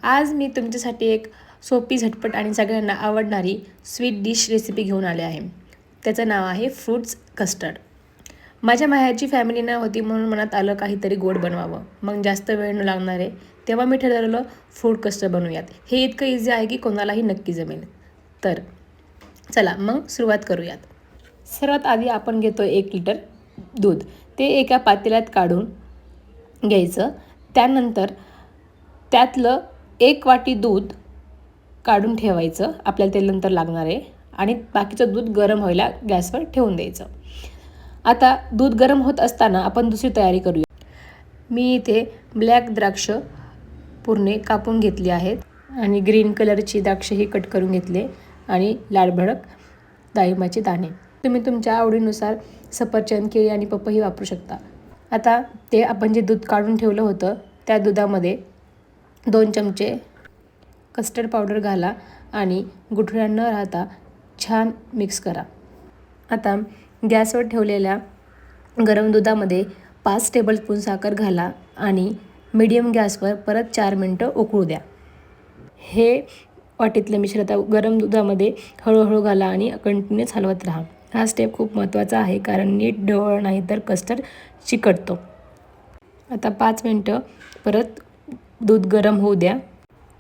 आज मी तुमच्यासाठी एक सोपी, झटपट आणि सगळ्यांना आवडणारी स्वीट डिश रेसिपी घेऊन आले आहे. त्याचं नाव आहे फ्रूट्स कस्टर्ड. माझ्या माहेरची फॅमिली ना होती म्हणून मनात आलं काहीतरी गोड बनवावं. मग जास्त वेळ न लागणार आहे तेव्हा मी ठरवलं फ्रूट कस्टर्ड बनवूयात. हे इतकं इझी आहे की कोणालाही नक्की जमेल. तर चला मग सुरुवात करूयात. सर्वात आधी आपण घेतो 1 लिटर दूध. ते एका पातेल्यात काढून घ्यायचं. त्यानंतर त्यातलं 1 वाटी दूध काढून ठेवायचं, आपल्याला ते नंतर लागणार आहे. आणि बाकीचं दूध गरम व्हायला गॅसवर ठेवून द्यायचं. आता दूध गरम होत असताना आपण दुसरी तयारी करूया. मी इथे ब्लॅक द्राक्ष पूर्ण कापून घेतली आहेत आणि ग्रीन कलरची द्राक्षही कट करून घेतले आणि लालभडक डाळिंबाचे दाणे. तुम्ही तुमच्या आवडीनुसार सफरचंद, केळी आणि पपई वापरू शकता. आता ते आपण जे दूध काढून ठेवलं होतं त्या दुधामध्ये 2 चमचे कस्टर्ड पावडर घाला आणि गुठळ्या न राहता छान मिक्स करा. आता गॅसवर ठेवलेल्या गरम दुधामध्ये 5 टेबलस्पून साखर घाला आणि मीडियम गॅसवर परत 4 मिनटं उकळू द्या. हे वाटीतलं मिश्रण आता गरम दुधामध्ये हळूहळू घाला आणि कंटिन्यूअस हलवत राहा. हा स्टेप खूप महत्त्वाचा आहे कारण नीट ढवळ नाही तर कस्टर्ड चिकटतो. आता 5 मिनटं परत दूध गरम होऊ द्या.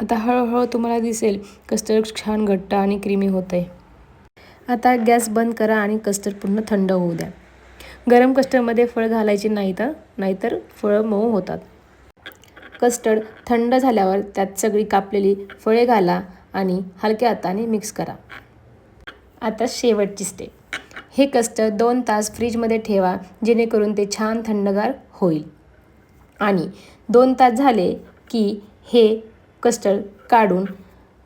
आता हळूहळू तुम्हाला दिसेल कस्टर्ड छान घट्ट आणि क्रीमी होतं आहे. आता गॅस बंद करा आणि कस्टर्ड पूर्ण थंड होऊ द्या. गरम कस्टर्डमध्ये फळ घालायचे नाहीतर फळं मऊ होतात. कस्टर्ड थंड झाल्यावर त्यात सगळी कापलेली फळे घाला आणि हलक्या हाताने मिक्स करा. आता शेवटची स्टेप. हे कस्टर्ड 2 तास फ्रीजमध्ये ठेवा जेणेकरून ते छान थंडगार होईल. आणि 2 तास झाले की हे कस्टर्ड काढून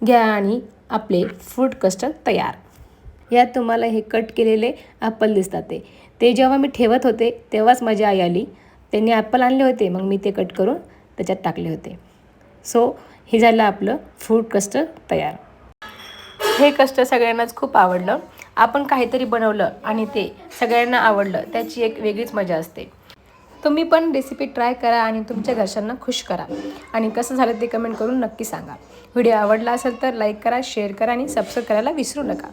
घ्या आणि आपले फ्रूट कस्टर्ड तयार. यात तुम्हाला हे कट केलेले ॲपल दिसतात. ते जेव्हा मी ठेवत होते तेव्हाच माझी आई आली. त्यांनी ॲपल आणले होते, मग मी ते कट करून त्याच्यात टाकले होते. सो हे झालं आपलं फ्रूट कस्टर्ड तयार. हे कस्टर्ड सगळ्यांनाच खूप आवडलं. आपण काहीतरी बनवलं आणि ते सगळ्यांना आवडलं त्याची एक वेगळीच मजा असते. तुम्ही पण रेसिपी ट्राय करा आणि तुमच्या घरच्यांना खुश करा. आणि कसं झालं ते कमेंट करून नक्की सांगा. व्हिडिओ आवडला असेल तर लाईक करा, शेअर करा आणि सबस्क्राईब करायला विसरू नका.